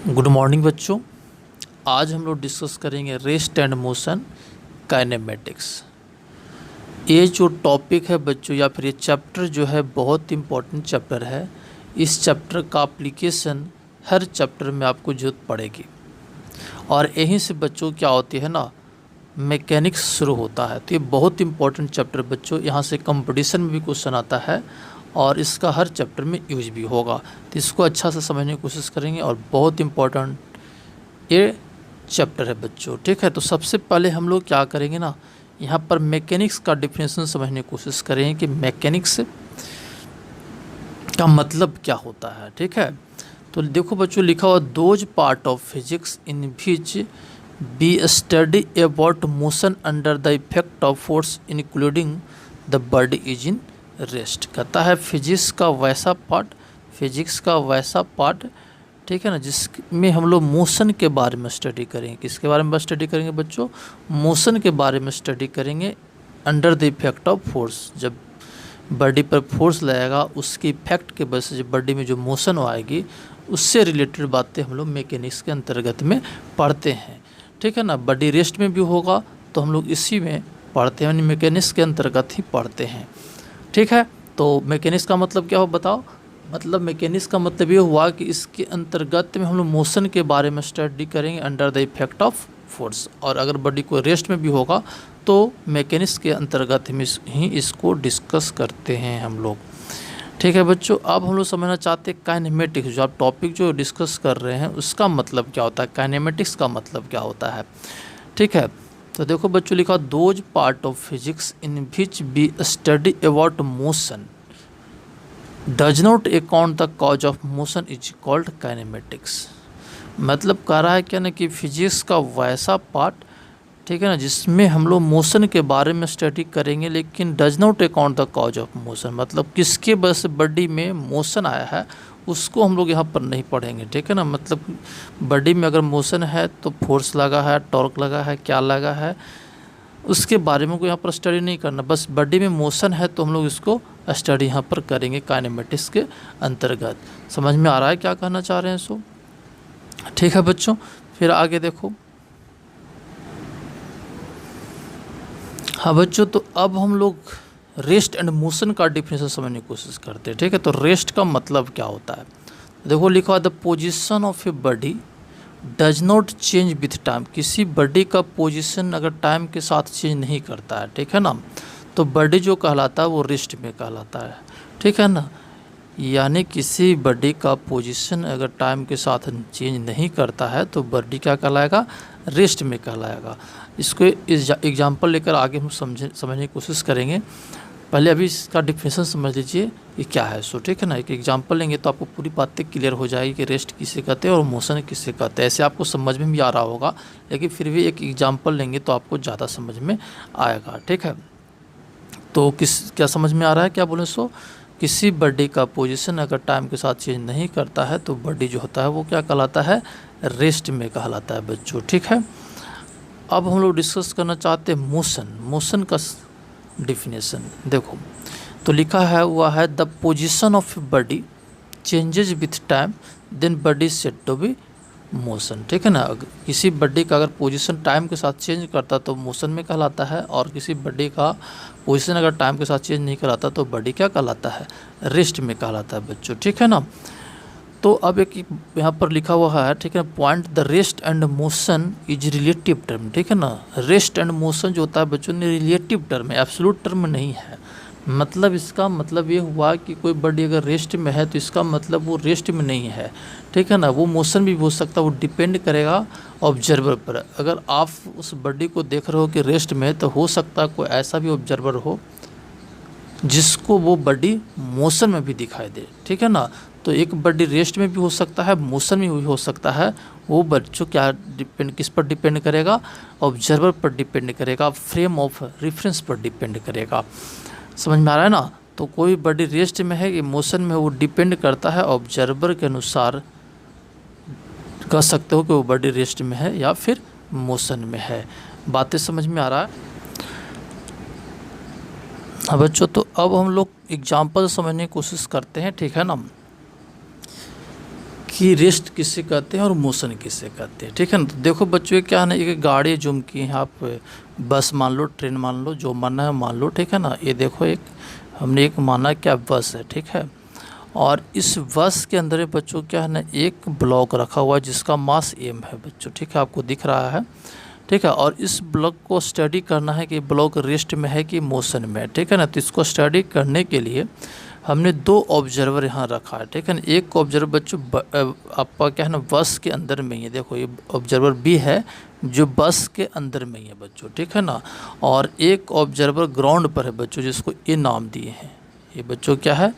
Good morning बच्चों, आज हम लोग डिस्कस करेंगे रेस्ट एंड मोशन काइनेमेटिक्स। ये जो टॉपिक है बच्चों, या फिर ये चैप्टर जो है बहुत इम्पोर्टेंट चैप्टर है। इस चैप्टर का एप्लीकेशन हर चैप्टर में आपको जरूरत पड़ेगी, और यहीं से बच्चों क्या होती है ना, मैकेनिक्स शुरू होता है। तो ये बहुत इम्पोर्टेंट चैप्टर बच्चों, यहाँ से कंपटीशन में भी क्वेश्चन आता है और इसका हर चैप्टर में यूज भी होगा। तो इसको अच्छा से समझने की कोशिश करेंगे, और बहुत इम्पोर्टेंट ये चैप्टर है बच्चों। ठीक है, तो सबसे पहले हम लोग क्या करेंगे ना, यहाँ पर मैकेनिक्स का डिफिनेशन समझने की कोशिश करेंगे कि मैकेनिक्स का मतलब क्या होता है। ठीक है, तो देखो बच्चों, लिखा हुआ those part of physics in which we study about motion under the effect of force including the body is in rest. कहता है फिजिक्स का वैसा पार्ट, ठीक है ना, जिसमें हम लोग मोशन के बारे में स्टडी करेंगे। किसके बारे में स्टडी करेंगे बच्चों? मोशन के बारे में स्टडी करेंगे under the effect of force. जब बॉडी पर फोर्स लगेगा, उसकी इफेक्ट के वजह से जब बॉडी में जो मोशन आएगी, उससे रिलेटेड बातें हम लोग मैकेनिक्स के अंतर्गत में पढ़ते हैं। ठीक है ना, बॉडी रेस्ट में भी होगा तो हम लोग इसी में पढ़ते हैं, यानी मैकेनिक्स के अंतर्गत ही पढ़ते हैं। ठीक है, तो मैकेनिक्स का मतलब क्या हो बताओ? मतलब मैकेनिक्स का मतलब ये हुआ कि इसके अंतर्गत में हम लोग मोशन के बारे में स्टडी करेंगे under the effect of force, और अगर बॉडी को रेस्ट में भी होगा तो मैकेनिक्स के अंतर्गत में ही इसको डिस्कस करते हैं हम लोग। ठीक है बच्चों, अब हम लोग समझना चाहते हैं काइनेमेटिक्स, जो आप टॉपिक जो डिस्कस कर रहे हैं उसका मतलब क्या होता है, काइनेमेटिक्स का मतलब क्या होता है। ठीक है, तो देखो बच्चों, लिखा those part of physics in which we study about motion does not account the cause of motion is called kinematics. मतलब कह रहा है क्या ना कि फिजिक्स का वैसा पार्ट, ठीक है ना, जिसमें हम लोग मोशन के बारे में स्टडी करेंगे लेकिन does not account the cause of motion, मतलब किसके वजह से बॉडी में मोशन आया है उसको हम लोग यहाँ पर नहीं पढ़ेंगे। ठीक है ना, मतलब बॉडी में अगर मोशन है तो फोर्स लगा है, टॉर्क लगा है, क्या लगा है, उसके बारे में कोई यहाँ पर स्टडी नहीं करना। बस बॉडी में मोशन है तो हम लोग इसको स्टडी यहाँ पर करेंगे काइनेमेटिक्स के अंतर्गत। समझ में आ रहा है क्या कहना चाह रहे हैं सो? ठीक है बच्चों, फिर आगे देखो। हाँ बच्चों, तो अब हम लोग रेस्ट एंड मोशन का डिफिनेशन समझने की कोशिश करते हैं। ठीक है, तो रेस्ट का मतलब क्या होता है? देखो लिखा हुआ the position of a body does not change with time. किसी बॉडी का पोजीशन अगर टाइम के साथ चेंज नहीं करता है, ठीक है ना, तो बॉडी जो कहलाता है वो रेस्ट में कहलाता है। ठीक है ना, यानी किसी बॉडी का पोजीशन अगर टाइम के साथ चेंज नहीं करता है तो बॉडी क्या कहलाएगा? रेस्ट में कहलाएगा। इसको एग्जांपल लेकर आगे हम समझने की कोशिश करेंगे। पहले अभी इसका डिफिनेशन समझ लीजिए ये क्या है सो। ठीक है ना, एक एग्जांपल लेंगे तो आपको पूरी बातें क्लियर हो जाएगी कि रेस्ट किसे कहते हैं और मोशन किसे कहते हैं। ऐसे आपको समझ में भी आ रहा होगा, लेकिन फिर भी एक एग्जांपल लेंगे तो आपको ज़्यादा समझ में आएगा। ठीक है, तो क्या समझ में आ रहा है, क्या बोले सो? किसी बॉडी का पोजीशन अगर टाइम के साथ चेंज नहीं करता है तो बॉडी जो होता है वो क्या कहलाता है? रेस्ट में कहलाता है बच्चों। ठीक है, अब हम लोग डिस्कस करना चाहते हैं मोशन का डिफिनेशन। देखो तो लिखा है हुआ है the position of body changes with time then body said to be motion. ठीक है ना, किसी बॉडी का अगर पोजीशन टाइम के साथ चेंज करता तो मोशन में कहलाता है, और किसी बॉडी का पोजीशन अगर टाइम के साथ चेंज नहीं कराता तो बॉडी क्या कहलाता है? रेस्ट में कहलाता है बच्चों। ठीक है ना, तो अब एक यहाँ पर लिखा हुआ है, ठीक है, point the rest and motion is relative term. ठीक है ना, रेस्ट एंड मोशन जो होता है बच्चों ने रिलेटिव टर्म है, एब्सोल्यूट टर्म नहीं है। मतलब इसका मतलब ये हुआ कि कोई बॉडी अगर रेस्ट में है तो इसका मतलब वो रेस्ट में नहीं है। ठीक है ना, वो मोशन भी हो सकता है, वो डिपेंड करेगा ऑब्जर्वर पर। अगर आप उस बॉडी को देख रहे हो कि रेस्ट में है तो हो सकता है कोई ऐसा भी ऑब्जर्वर हो जिसको वो बॉडी मोशन में भी दिखाई दे। ठीक है ना, तो एक बॉडी रेस्ट में भी हो सकता है, मोशन में भी हो सकता है। वो बच्चों क्या किस पर डिपेंड करेगा? ऑब्जर्वर पर डिपेंड करेगा, फ्रेम ऑफ रेफरेंस पर डिपेंड करेगा। समझ में आ रहा है ना? तो कोई बॉडी रेस्ट में है कि मोशन में, वो डिपेंड करता है ऑब्जर्वर के अनुसार। कह सकते हो कि वो बॉडी रेस्ट में है या फिर मोशन में है। बातें समझ में आ रहा है? हाँ बच्चों, तो अब हम लोग एग्जाम्पल समझने की कोशिश करते हैं, ठीक है ना, कि रेस्ट किसे कहते हैं और मोशन किसे कहते हैं, ठीक है ना। तो देखो बच्चों, ये क्या है ना, एक गाड़ी जूम की है आप, बस मान लो, ट्रेन मान लो, जो मानना है मान लो, ठीक है ना। ये देखो एक हमने एक माना क्या बस है, ठीक है। और इस बस के अंदर बच्चों क्या है ना, एक ब्लॉक रखा हुआ है जिसका मास m है बच्चों, ठीक है, आपको दिख रहा है, ठीक है। और इस ब्लॉक को स्टडी करना है कि ब्लॉक रेस्ट में है कि मोशन में है, ठीक है ना। तो इसको स्टडी करने के लिए हमने दो ऑब्जर्वर यहाँ रखा है, ठीक है ना। एक ऑब्जर्वर बच्चों आपका क्या है ना, बस के अंदर में ही है, देखो ये ऑब्जर्वर बी है जो बस के अंदर में ही है बच्चों, ठीक है ना। और एक ऑब्जर्वर ग्राउंड पर है बच्चों, जिसको ए नाम दिए हैं। ये बच्चों क्या है,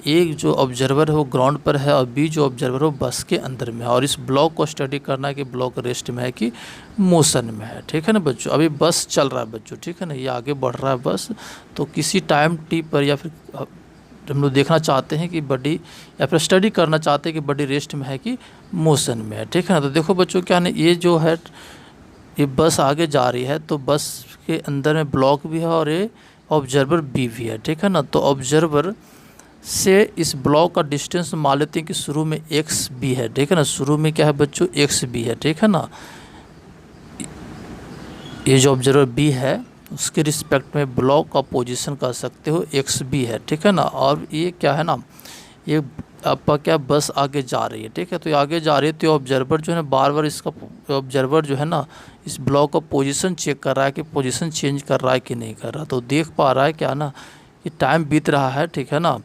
एक जो ऑब्जर्वर है वो ग्राउंड पर है और बी जो ऑब्जर्वर है वो बस के अंदर में है। और इस ब्लॉक को स्टडी करना है कि ब्लॉक रेस्ट में है कि मोशन में है, ठीक है ना बच्चों। अभी बस चल रहा है बच्चों, ठीक है ना, ये आगे बढ़ रहा है बस। तो किसी टाइम टी पर या फिर हम लोग देखना चाहते हैं कि बॉडी, या फिर स्टडी करना चाहते हैं कि बॉडी रेस्ट में है कि मोशन में है, ठीक है ना। तो देखो बच्चों क्या है, ये जो है ये बस आगे जा रही है, तो बस के अंदर में ब्लॉक भी है और ये ऑब्जर्वर बी भी है, ठीक है ना। तो ऑब्जर्वर से इस ब्लॉक का डिस्टेंस मान लेते हैं कि शुरू में एक्स बी है, ठीक है ना। शुरू में क्या है बच्चों, एक्स बी है, ठीक है ना। ये जो ऑब्जर्वर बी है उसके रिस्पेक्ट में ब्लॉक का पोजीशन कर सकते हो एक्स बी है, ठीक है ना। और ये क्या है ना, ये आपका क्या बस आगे जा रही है, ठीक है। तो ये आगे जा रही है, तो ऑब्जर्वर जो है ना बार बार इसका ऑब्जर्वर जो है ना इस ब्लॉक का पोजीशन चेक कर रहा है कि पोजीशन चेंज कर रहा है कि नहीं कर रहा। तो देख पा रहा है क्या ना, ये टाइम बीत रहा है, ठीक है ना,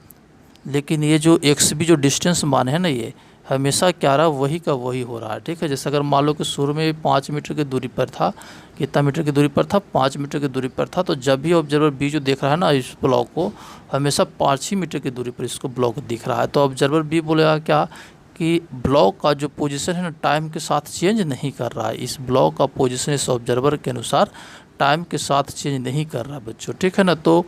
लेकिन ये जो एक्स बी जो डिस्टेंस मान है ना, ये हमेशा क्या रहा वही का वही हो रहा है, ठीक है। जैसे अगर मान लो कि शुरू में 5 मीटर की दूरी पर था, कितना मीटर की दूरी पर था, 5 मीटर की दूरी पर था। तो जब भी ऑब्जर्वर बी जो देख रहा है ना इस ब्लॉक को, हमेशा 5 ही मीटर की दूरी पर इसको ब्लॉक दिख रहा है। तो ऑब्जर्वर बी बोलेगा क्या कि ब्लॉक का जो पोजीशन है ना टाइम के साथ चेंज नहीं कर रहा है। इस ब्लॉक का पोजीशन इस ऑब्जर्वर के अनुसार टाइम के साथ चेंज नहीं कर रहा है बच्चों, ठीक है ना। तो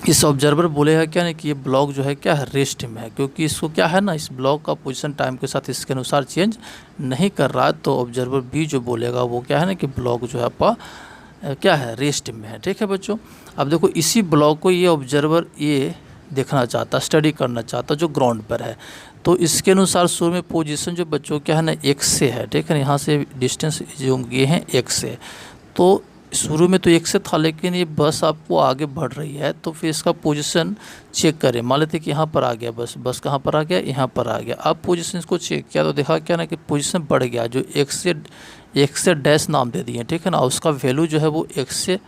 इस ऑब्जर्वर बोलेगा क्या नहीं कि ये ब्लॉक जो है क्या है, रेस्ट में है, क्योंकि इसको क्या है ना, इस ब्लॉक का पोजीशन टाइम के साथ इसके अनुसार चेंज नहीं कर रहा है। तो ऑब्जर्वर बी जो बोलेगा वो क्या है ना कि ब्लॉक जो है आपका क्या है, रेस्ट में है, ठीक है बच्चों। अब देखो इसी ब्लॉक को ये ऑब्जर्वर ये देखना चाहता, स्टडी करना चाहता जो ग्राउंड पर है। तो इसके अनुसार शुरू में पोजीशन जो बच्चों क्या है ना एक्स से है, ठीक है ना। यहाँ से डिस्टेंस जो ये है एक्स से, तो शुरू में तो एक से था, लेकिन ये बस आपको आगे बढ़ रही है, तो फिर इसका पोजीशन चेक करें। मान लेते कि यहाँ पर आ गया बस कहाँ पर आ गया, यहाँ पर आ गया। अब पोजीशन इसको चेक किया तो देखा क्या ना कि पोजीशन बढ़ गया, जो एक से डैश नाम दे दिए, ठीक है ना। उसका वैल्यू जो है वो एक से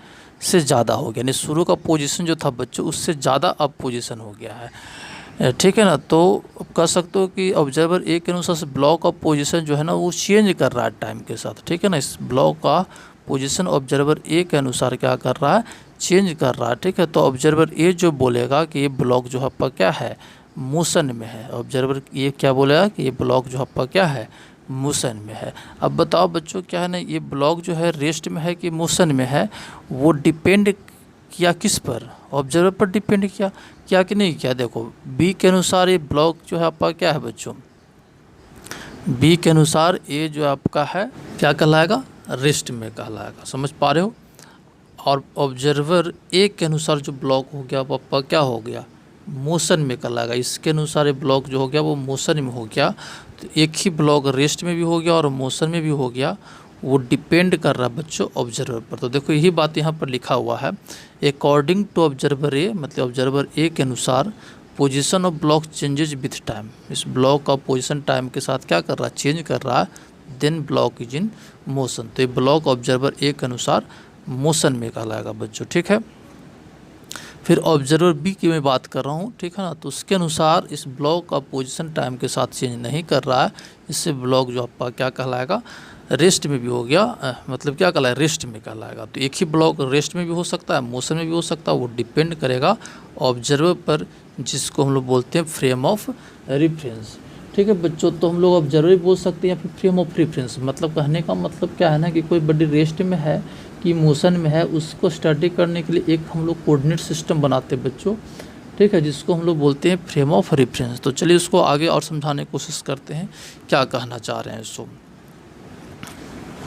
ज़्यादा हो गया, यानी शुरू का पोजीशन जो था बच्चों उससे ज़्यादा अब पोजीशन हो गया है, ठीक है ना। तो कह सकते हो कि ऑब्जर्वर ए के अनुसार से ब्लॉक का पोजीशन जो है ना वो चेंज कर रहा है टाइम के साथ, ठीक है ना। इस ब्लॉक का पोजीशन ऑब्जर्वर ए के अनुसार क्या कर रहा है, चेंज कर रहा है, ठीक है। तो ऑब्जर्वर ए जो बोलेगा कि ये ब्लॉक जो आपका क्या है, मोशन में है। ऑब्जर्वर ये क्या बोलेगा कि ये ब्लॉक जो आपका क्या है, मोशन में है। अब बताओ बच्चों क्या है ना, ये ब्लॉक जो है रेस्ट में है कि मोशन में है, वो डिपेंड किया किस पर, ऑब्जर्वर पर डिपेंड किया कि नहीं किया। देखो बी के अनुसार ये ब्लॉक जो है आपका क्या है बच्चों, बी के अनुसार ये जो आपका है क्या कहलाएगा, रेस्ट में कहलाएगा, समझ पा रहे हो। और ऑब्जर्वर ए के अनुसार जो ब्लॉक हो गया वो आपका क्या हो गया, मोशन में कहलाएगा। इसके अनुसार ये ब्लॉक जो हो गया वो मोशन में हो गया। तो एक ही ब्लॉक रेस्ट में भी हो गया और मोशन में भी हो गया, वो डिपेंड कर रहा है बच्चों ऑब्जर्वर पर। तो देखो यही बात यहाँ पर लिखा हुआ है, अकॉर्डिंग टू ऑब्जर्वर ए, मतलब ऑब्जर्वर ए के अनुसार position of block changes with time. इस ब्लॉक का पोजीशन टाइम के साथ क्या कर रहा है, चेंज कर रहा है, then block is in motion. तो ये ब्लॉक ऑब्जर्वर ए के अनुसार मोशन में कहलाएगा बच्चों, ठीक है। फिर ऑब्जर्वर बी की मैं बात कर रहा हूँ, ठीक है ना। तो उसके अनुसार इस ब्लॉक का पोजीशन टाइम के साथ चेंज नहीं कर रहा है, इससे ब्लॉक जो आपका क्या कहलाएगा, रेस्ट में भी हो गया, मतलब क्या कहलाएगा, रेस्ट में कहलाएगा। तो एक ही ब्लॉक रेस्ट में भी हो सकता है, मोशन में भी हो सकता है, वो डिपेंड करेगा ऑब्जर्वर पर, जिसको हम लोग बोलते हैं फ्रेम ऑफ रेफरेंस, ठीक है बच्चों। तो हम लोग ऑब्जर्वर भी बोल सकते हैं या फिर फ्रेम ऑफ रेफरेंस। मतलब कहने का मतलब क्या है ना कि कोई बॉडी रेस्ट में है कि मोशन में है, उसको स्टडी करने के लिए एक हम लोग कोऑर्डिनेट सिस्टम बनाते हैं बच्चों, ठीक है, जिसको हम लोग बोलते हैं फ्रेम ऑफ रेफरेंस। तो चलिए उसको आगे और समझाने की कोशिश करते हैं क्या कहना चाह रहे हैं इसको।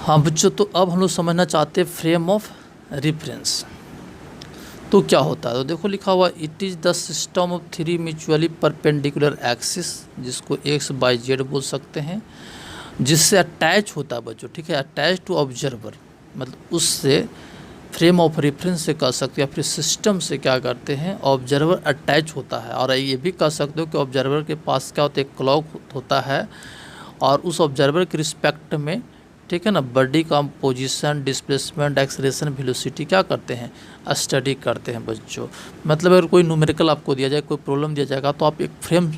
हाँ बच्चों, तो अब हम लोग समझना चाहते हैं फ्रेम ऑफ रेफरेंस तो क्या होता है। तो देखो लिखा हुआ it is the system of three mutually perpendicular axis, जिसको एक्स बाई जेड बोल सकते हैं, जिससे अटैच होता है बच्चों, ठीक है, अटैच टू ऑब्जर्वर, मतलब उससे फ्रेम ऑफ रेफरेंस से कह सकते हैं या फिर सिस्टम से क्या करते हैं, ऑब्जर्वर अटैच होता है। और ये भी कह सकते हो कि ऑब्जर्वर के पास क्या होता है, एक क्लॉक होता है, और उस ऑब्जर्वर के रिस्पेक्ट में, ठीक है ना, बॉडी का पोजीशन, डिस्प्लेसमेंट, एक्सलेरेशन, वेलोसिटी क्या करते हैं, स्टडी करते हैं बच्चों। मतलब अगर कोई न्यूमेरिकल आपको दिया जाए, कोई प्रॉब्लम दिया जाएगा, तो आप एक फ्रेम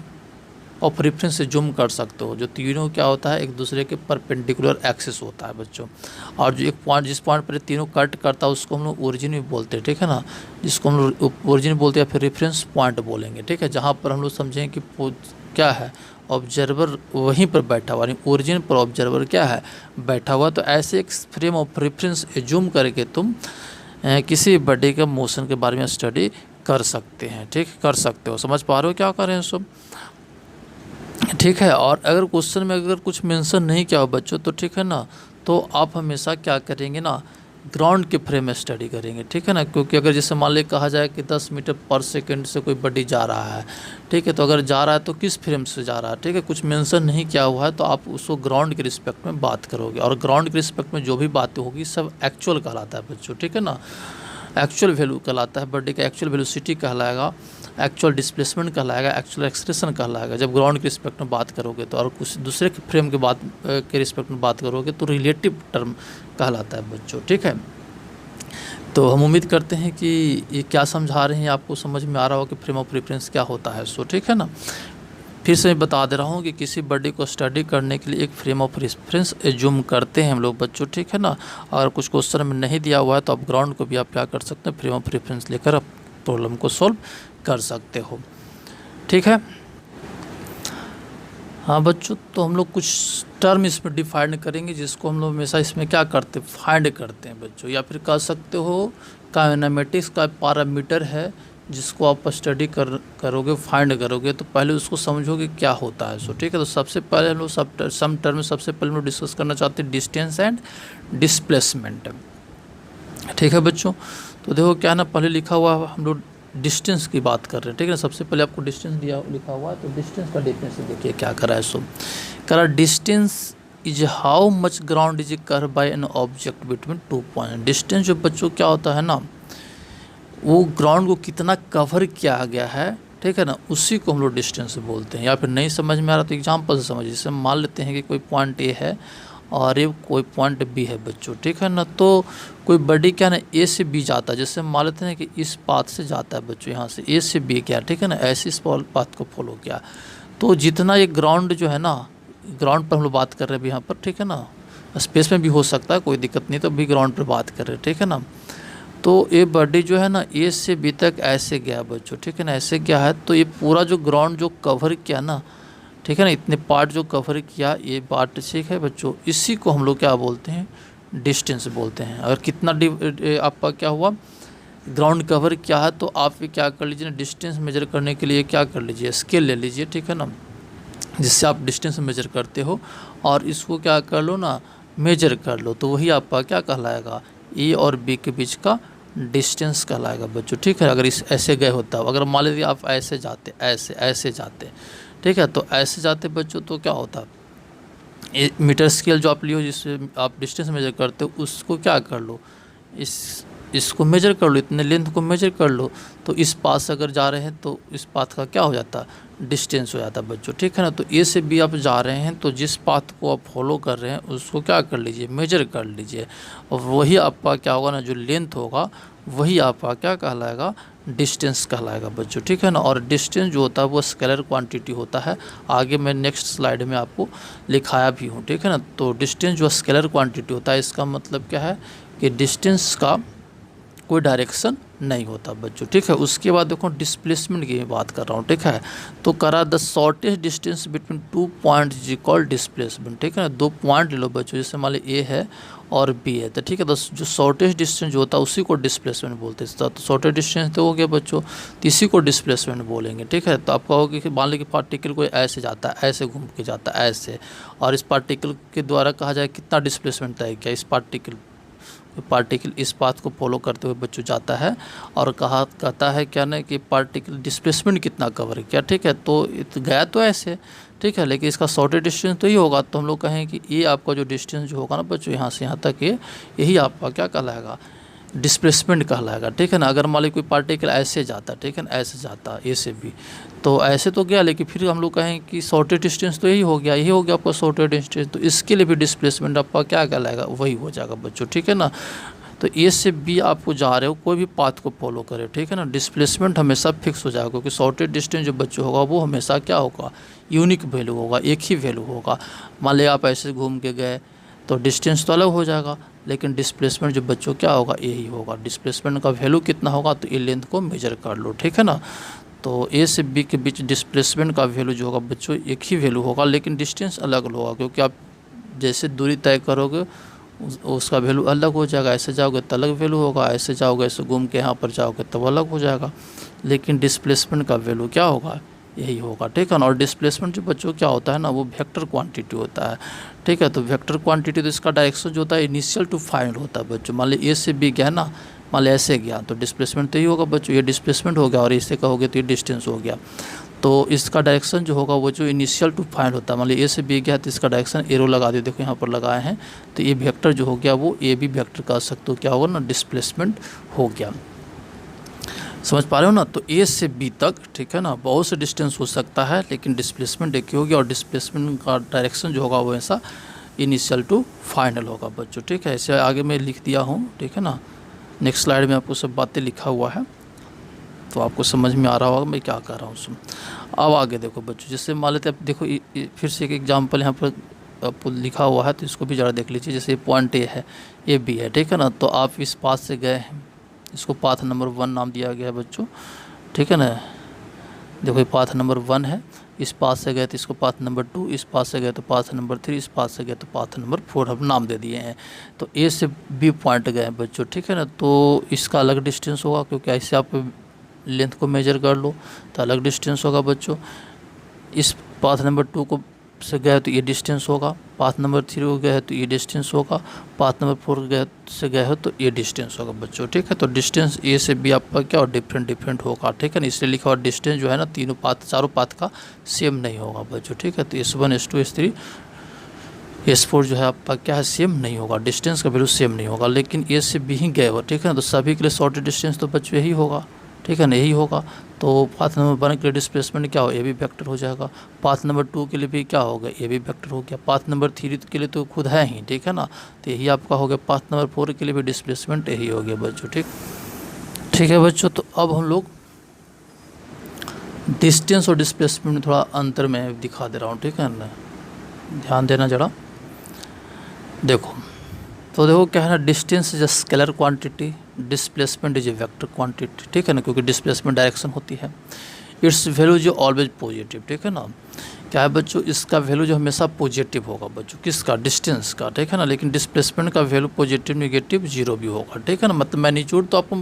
ऑफ रेफरेंस से जूम कर सकते हो, जो तीनों क्या होता है, एक दूसरे के परपेंडिकुलर एक्सिस होता है बच्चों। और जो एक पॉइंट, जिस पॉइंट पर तीनों कट करता है, उसको हम लोग ओरिजिन भी बोलते हैं, ठीक है ना, जिसको हम लोग ओरिजिन बोलते हैं या फिर रेफरेंस पॉइंट बोलेंगे, ठीक है, जहाँ पर हम लोग समझें कि क्या है, ऑब्जर्वर वहीं पर बैठा हुआ, यानी ओरिजिन पर ऑब्जर्वर क्या है, बैठा हुआ। तो ऐसे एक फ्रेम ऑफ रेफरेंस जूम करके तुम किसी बॉडी के मोशन के बारे में स्टडी कर सकते हैं, ठीक, कर सकते हो। समझ पा रहे हो क्या कर रहे हैं सब, ठीक है। और अगर क्वेश्चन में अगर कुछ मेंशन नहीं किया हो बच्चों, तो ठीक है ना, तो आप हमेशा क्या करेंगे ना, ग्राउंड के फ्रेम में स्टडी करेंगे, ठीक है ना, क्योंकि अगर जैसे मान लीजिए कहा जाए कि 10 मीटर पर सेकंड से कोई बॉडी जा रहा है, ठीक है, तो अगर जा रहा है तो किस फ्रेम से जा रहा है, ठीक है, कुछ मेंशन नहीं किया हुआ है, तो आप उसको ग्राउंड के रिस्पेक्ट में बात करोगे। और ग्राउंड के रिस्पेक्ट में जो भी बातें होगी सब एक्चुअल कहलाता है बच्चों, ठीक है ना, एक्चुअल वैल्यू कहलाता है, बॉडी का एक्चुअल वेलोसिटी कहलाएगा, एक्चुअल डिस्प्लेसमेंट कहलाएगा, एक्चुअल एक्सलेरेशन कहलाएगा जब ग्राउंड के रिस्पेक्ट में बात करोगे तो। और कुछ दूसरे के फ्रेम के बात के रिस्पेक्ट में बात करोगे तो रिलेटिव टर्म कहलाता है बच्चों, ठीक है। तो हम उम्मीद करते हैं कि ये क्या समझा रहे हैं आपको समझ में आ रहा हो कि फ्रेम ऑफ रेफरेंस क्या होता है, सो ठीक है ना। फिर से मैं बता दे रहा हूँ कि किसी बॉडी को स्टडी करने के लिए एक फ्रेम ऑफ रेफरेंस एज्यूम करते हैं हम लोग बच्चों, ठीक है ना। अगर कुछ क्वेश्चन में नहीं दिया हुआ है तो आप ग्राउंड को भी आप क्या कर सकते हैं, फ्रेम ऑफ रेफरेंस लेकर आप प्रॉब्लम को सॉल्व कर सकते हो, ठीक है। हाँ बच्चों, तो हम लोग कुछ टर्म इसमें डिफाइन करेंगे, जिसको हम लोग हमेशा इसमें क्या करते हैं, फाइंड करते हैं बच्चों, या फिर कह सकते हो काइनेमेटिक्स का पैरामीटर है, जिसको आप स्टडी करोगे, फाइंड करोगे, तो पहले उसको समझोगे क्या होता है, सो ठीक है। तो सबसे पहले हम लोग सम टर्म में सबसे पहले हम लोग डिस्कस करना चाहते हैं डिस्टेंस एंड डिस्प्लेसमेंट, ठीक है बच्चों। तो देखो क्या है ना, पहले लिखा हुआ हम लोग डिस्टेंस की बात कर रहे हैं, ठीक है। सबसे पहले आपको डिस्टेंस दिया लिखा हुआ है, तो डिस्टेंस का डेफिनेशन देखिए क्या करा है, सो करा distance is how much ground is cover by an object between 2 point. Distance जो बच्चों क्या होता है ना, वो ग्राउंड को कितना कवर किया गया है, ठीक है ना, उसी को हम लोग डिस्टेंस बोलते हैं। या फिर नहीं समझ में आ रहा तो एग्जाम्पल से समझिए, जैसे मान लेते हैं कि कोई पॉइंट ए है और ये कोई पॉइंट बी है बच्चों, ठीक है ना। तो कोई बॉडी क्या ना ए से बी जाता है, जैसे मान लेते हैं कि इस पाथ से जाता है बच्चों, यहाँ से ए से बी क्या, ठीक है ना, ऐसे इस पाथ को फॉलो किया। तो जितना ये ग्राउंड जो है ना, ग्राउंड पर हम लोग बात कर रहे हैं यहाँ पर, ठीक है ना, स्पेस में भी हो सकता है, कोई दिक्कत नहीं, तो अभी ग्राउंड पर बात कर रहे हैं, ठीक है ना। तो ये बॉडी जो है ना ए से बी तक ऐसे गया बच्चों, ठीक है ना, ऐसे गया है। तो ये पूरा जो ग्राउंड जो कवर किया ना, ठीक है ना, इतने पार्ट जो कवर किया, ये पार्ट ठीक है बच्चों, इसी को हम लोग क्या बोलते हैं, डिस्टेंस बोलते हैं। अगर कितना आपका क्या हुआ, ग्राउंड कवर क्या है, तो आप ये क्या कर लीजिए ना, डिस्टेंस मेजर करने के लिए क्या कर लीजिए, स्केल ले लीजिए, ठीक है ना, जिससे आप डिस्टेंस मेजर करते हो, और इसको क्या कर लो ना, मेजर कर लो, तो वही आपका क्या कहलाएगा, ए और बी के बीच का डिस्टेंस कहलाएगा बच्चों, ठीक है। अगर इस ऐसे गए होता, अगर मान लीजिए आप ऐसे जाते, ऐसे ऐसे जाते, ठीक है, तो ऐसे जाते बच्चों, तो क्या होता, मीटर स्केल जो आप लियो, जिससे आप डिस्टेंस मेजर करते हो, उसको क्या कर लो, इसको मेजर कर लो, इतने लेंथ को मेजर कर लो। तो इस पाथ से अगर जा रहे हैं तो इस पाथ का क्या हो जाता, डिस्टेंस हो जाता बच्चों, ठीक है ना। तो ए से बी आप जा रहे हैं, तो जिस पाथ को आप फॉलो कर रहे हैं उसको क्या कर लीजिए, मेजर कर लीजिए, और वही आपका क्या होगा ना, जो लेंथ होगा वही आपका क्या कहलाएगा, डिस्टेंस कहलाएगा बच्चों, ठीक है ना। और डिस्टेंस जो होता है वो स्केलर क्वांटिटी होता है, आगे मैं नेक्स्ट स्लाइड में आपको लिखाया भी हूँ, ठीक है ना। तो डिस्टेंस जो स्केलर क्वांटिटी होता है, इसका मतलब क्या है कि डिस्टेंस का कोई डायरेक्शन नहीं होता बच्चों, ठीक है। उसके बाद देखो डिस्प्लेसमेंट की बात कर रहा हूँ, ठीक है। तो करा the shortest distance between 2 point is called displacement, ठीक है ना। 2 पॉइंट ले लो बच्चों, जैसे मान लो ए है और बी है, तो ठीक है। तो जो शॉर्टेस्ट डिस्टेंस जो होता है उसी को डिस्प्लेसमेंट बोलते हैं। तो शॉर्टेस्ट डिस्टेंस तो हो गया बच्चों, तो इसी को डिस्प्लेसमेंट बोलेंगे, ठीक है। तो आप कहोगे कि मान लो कि पार्टिकल कोई ऐसे जाता है, ऐसे घूम के जाता है ऐसे, और इस पार्टिकल के द्वारा कहा जाए कितना डिस्प्लेसमेंट तय किया, इस पार्टिकल इस पाथ को फॉलो करते हुए बच्चों जाता है, और कहता है क्या ना कि पार्टिकल डिस्प्लेसमेंट कितना कवर किया, ठीक है। तो गया तो ऐसे, ठीक है, लेकिन इसका शॉर्टेस्ट डिस्टेंस तो ये होगा। तो हम लोग कहें कि ये आपका जो डिस्टेंस जो होगा ना बच्चों, यहाँ से यहाँ तक यही आपका क्या कहलाएगा, डिस्प्लेसमेंट कहलाएगा, ठीक है ना। अगर मान लो कोई पार्टिकल ऐसे जाता, ठीक है ना, ऐसे जाता ए से बी, तो ऐसे तो गया, लेकिन फिर हम लोग कहें कि शॉर्टेस्ट डिस्टेंस तो यही हो गया आपका शॉर्टेस्ट डिस्टेंस, तो इसके लिए भी डिस्प्लेसमेंट आपका क्या कहलाएगा, वही हो जाएगा बच्चों, ठीक है ना। तो ए से बी आपको जा रहे हो, कोई भी पाथ को फॉलो करे, ठीक है ना, डिस्प्लेसमेंट हमेशा फिक्स हो जाएगा, क्योंकि शॉर्टेस्ट डिस्टेंस जो बच्चों होगा वो हमेशा क्या होगा, यूनिक वैल्यू होगा, एक ही वैल्यू होगा। मान लिया आप ऐसे घूम के गए तो डिस्टेंस तो अलग हो जाएगा, लेकिन डिस्प्लेसमेंट जो बच्चों क्या होगा, यही होगा। डिस्प्लेसमेंट का वैल्यू कितना होगा, तो ये लेंथ को मेजर कर लो, ठीक है ना। तो ए से बी के बीच डिस्प्लेसमेंट का वैल्यू जो होगा बच्चों एक ही वैल्यू होगा, लेकिन डिस्टेंस अलग होगा, क्योंकि आप जैसे दूरी तय करोगे उसका वैल्यू अलग हो जाएगा। ऐसे जाओगे तो अलग वैल्यू होगा, ऐसे जाओगे, ऐसे घूम के यहाँ पर जाओगे तब अलग हो जाएगा, लेकिन डिस्प्लेसमेंट का वैल्यू क्या होगा, यही होगा, ठीक है ना। और डिस्प्लेसमेंट जो बच्चों क्या होता है ना, वो वेक्टर क्वांटिटी होता है, ठीक है। तो वेक्टर क्वांटिटी तो इसका डायरेक्शन जो होता है इनिशियल टू फाइनल होता है बच्चों। मान लो ए से बी गया ना, मान लो ऐसे गया, तो डिस्प्लेसमेंट तो यही होगा बच्चों, ये डिस्प्लेसमेंट हो गया, और इससे कहोगे तो ये डिस्टेंस हो गया। तो इसका डायरेक्शन जो होगा वो जो इनिशियल टू फाइनल होता है, मान लो ए से बी गया तो इसका डायरेक्शन एरो लगा दिए, देखो यहाँ पर लगाए हैं, तो ये वेक्टर जो हो गया वो ए बी वेक्टर कह सकते हो, क्या होगा ना, डिस्प्लेसमेंट हो गया। समझ पा रहे हो ना। तो ए से बी तक, ठीक है ना, बहुत से डिस्टेंस हो सकता है, लेकिन डिस्प्लेसमेंट एक ही होगी, और डिस्प्लेसमेंट का डायरेक्शन जो होगा वो ऐसा इनिशियल टू फाइनल होगा बच्चों, ठीक है। ऐसे आगे मैं लिख दिया हूँ, ठीक है ना। नेक्स्ट स्लाइड में आपको सब बातें लिखा हुआ है, तो आपको समझ में आ रहा होगा मैं क्या कर रहा हूँ। अब आगे देखो बच्चों, जैसे मान लेते हैं, देखो फिर से एक एग्जाम्पल यहाँ पर आपको लिखा हुआ है, तो इसको भी ज़रा देख लीजिए। जैसे पॉइंट ए है, ए बी है, ठीक है ना। तो आप इस पाथ से गए हैं, इसको पाथ नंबर 1 नाम दिया गया है बच्चों, ठीक है ना। देखो ये पाथ नंबर 1 है, इस पाथ से गए तो इसको पाथ नंबर 2, इस पाथ से गए तो पाथ नंबर 3, इस पाथ से गए तो पाथ नंबर 4 हम नाम दे दिए हैं। तो ए से बी पॉइंट गए हैं बच्चों, ठीक है ना। तो इसका अलग डिस्टेंस होगा, क्योंकि ऐसे आप लेंथ को मेजर कर लो तो अलग डिस्टेंस होगा बच्चों। इस पाथ नंबर 2 को से गए तो ये डिस्टेंस होगा, पाथ नंबर 3 को गए तो ये डिस्टेंस होगा, पाथ नंबर 4 से गए हो तो ये डिस्टेंस होगा बच्चों, ठीक है। तो डिस्टेंस ए से बी आपका क्या और डिफरेंट होगा, ठीक है ना। इसलिए लिखा हुआ डिस्टेंस जो है ना, चारों पाथ का सेम नहीं होगा बच्चों, ठीक है। तो S1 S2 S3 S4 जो है आपका क्या है, सेम नहीं होगा, डिस्टेंस का वैल्यू सेम नहीं होगा, लेकिन ए से बी ही गए हो, ठीक है ना। तो सभी के लिए शॉर्ट डिस्टेंस तो बच्चों यही होगा, ठीक है ना, यही होगा। तो पाथ नंबर 1 के लिए डिस्प्लेसमेंट क्या हो, ए भी वेक्टर हो जाएगा। पाथ नंबर 2 के लिए भी क्या होगा, ए भी वेक्टर हो गया। पाथ नंबर 3 के लिए तो खुद है ही, ठीक है ना, तो यही आपका हो गया। पाथ नंबर 4 के लिए भी डिस्प्लेसमेंट यही हो गया बच्चों, ठीक है बच्चों। तो अब हम लोग डिस्टेंस और डिस्प्लेसमेंट में थोड़ा अंतर मैं दिखा दे रहा हूँ, ठीक है ना, ध्यान देना जरा। देखो तो देखो क्या है ना, distance is a scalar quantity, displacement is a vector quantity, ठीक है ना, क्योंकि डिस्प्लेसमेंट डायरेक्शन होती है। इट्स वैल्यू जो ऑलवेज पॉजिटिव, ठीक है ना। क्या है बच्चों, इसका वैल्यू जो हमेशा पॉजिटिव होगा बच्चों, किसका, डिस्टेंस का, ठीक है ना। लेकिन डिस्प्लेसमेंट का वैल्यू पॉजिटिव नेगेटिव जीरो भी होगा, ठीक है ना। मतलब मैग्नीट्यूड तो आपको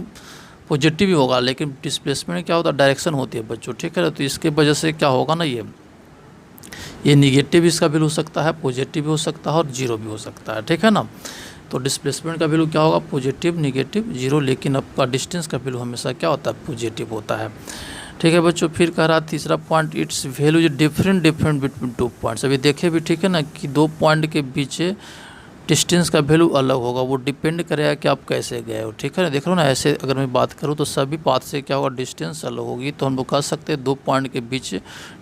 पॉजिटिव ही होगा, लेकिन डिस्प्लेसमेंट क्या होता है, डायरेक्शन होती है बच्चों, ठीक है ना। तो इसके वजह से क्या होगा ना, ये निगेटिव इसका वैल्यू हो सकता है, पॉजिटिव भी हो सकता है और जीरो भी हो सकता है, ठीक है ना। तो डिस्प्लेसमेंट का वैल्यू क्या होगा, पॉजिटिव नेगेटिव जीरो, लेकिन आपका डिस्टेंस का वैल्यू हमेशा क्या होता है, पॉजिटिव होता है, ठीक है बच्चों। फिर कह रहा तीसरा point, it's value is different between 2 points. अभी देखे भी, ठीक है ना, कि 2 पॉइंट के बीच डिस्टेंस का वैल्यू अलग होगा, वो डिपेंड करेगा कि आप कैसे गए हो, ठीक है ना। देख लो ना, ऐसे अगर मैं बात करूँ तो सभी पाथ से क्या होगा, डिस्टेंस अलग होगी, तो हम लोग कह सकते हैं 2 पॉइंट के बीच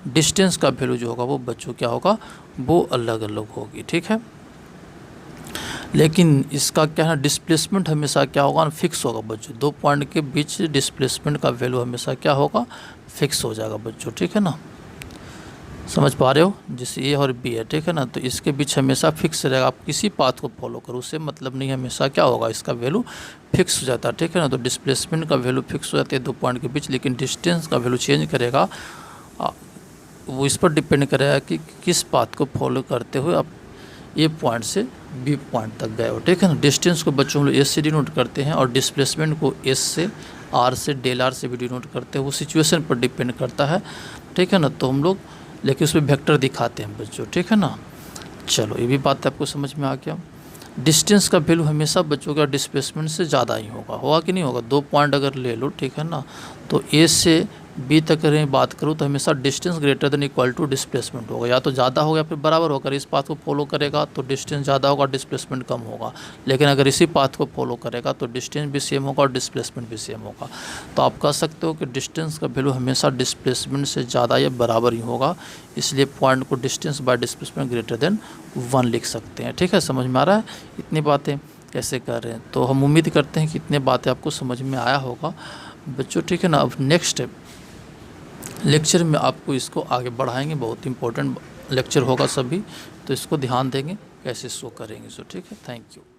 डिस्टेंस का वैल्यू जो होगा वो बच्चों क्या होगा, वो अलग अलग होगी, ठीक है। लेकिन इसका क्या है, डिस्प्लेसमेंट हमेशा क्या होगा, फिक्स होगा बच्चों। 2 पॉइंट के बीच डिस्प्लेसमेंट का वैल्यू हमेशा क्या होगा, फिक्स हो जाएगा बच्चों, ठीक है ना। समझ पा रहे हो, जैसे ए और बी है, ठीक है ना, तो इसके बीच हमेशा फिक्स रहेगा। आप किसी पाथ को फॉलो करो, उससे मतलब नहीं, हमेशा क्या होगा, इसका वैल्यू फिक्स हो जाता है, ठीक है ना। तो डिस्प्लेसमेंट का वैल्यू फिक्स हो जाती है 2 पॉइंट के बीच, लेकिन डिस्टेंस का वैल्यू चेंज करेगा। वो इस पर डिपेंड करेगा कि किस पाथ को फॉलो करते हुए आप ए पॉइंट से बी पॉइंट तक गए हो, ठीक है ना। डिस्टेंस को बच्चों हम लोग एस से डिनोट करते हैं और डिस्प्लेसमेंट को एस से, आर से, डेल आर से भी डिनोट करते हैं। वो सिचुएशन पर डिपेंड करता है, ठीक है ना। तो हम लोग लेकिन उसमें वेक्टर दिखाते हैं बच्चों, ठीक है ना। चलो ये भी बात आपको समझ में आ गया। डिस्टेंस का वैल्यू हमेशा बच्चों का डिस्प्लेसमेंट से ज़्यादा ही होगा कि नहीं होगा। 2 पॉइंट अगर ले लो, ठीक है ना, तो ए से बी तक अगर बात करूँ तो हमेशा distance greater than equal to displacement होगा, या तो ज़्यादा होगा या फिर बराबर होगा। अगर इस पाथ को फॉलो करेगा तो डिस्टेंस ज़्यादा होगा, डिस्प्लेसमेंट कम होगा। लेकिन अगर इसी पाथ को फॉलो करेगा तो डिस्टेंस भी सेम होगा और डिस्प्लेसमेंट भी सेम होगा। तो आप कह सकते हो कि डिस्टेंस का वैल्यू हमेशा डिस्प्लेसमेंट से ज़्यादा या बराबर ही होगा, इसलिए पॉइंट को distance by displacement greater than 1 लिख सकते हैं, ठीक है। समझ में आ रहा है इतनी बातें कैसे कर रहे हैं। तो हम उम्मीद करते हैं कि इतने बातें आपको समझ में आया होगा बच्चों, ठीक है ना। अब नेक्स्ट लेक्चर में आपको इसको आगे बढ़ाएंगे, बहुत इंपॉर्टेंट लेक्चर होगा सभी, तो इसको ध्यान देंगे कैसे शो करेंगे। सो ठीक है, थैंक यू।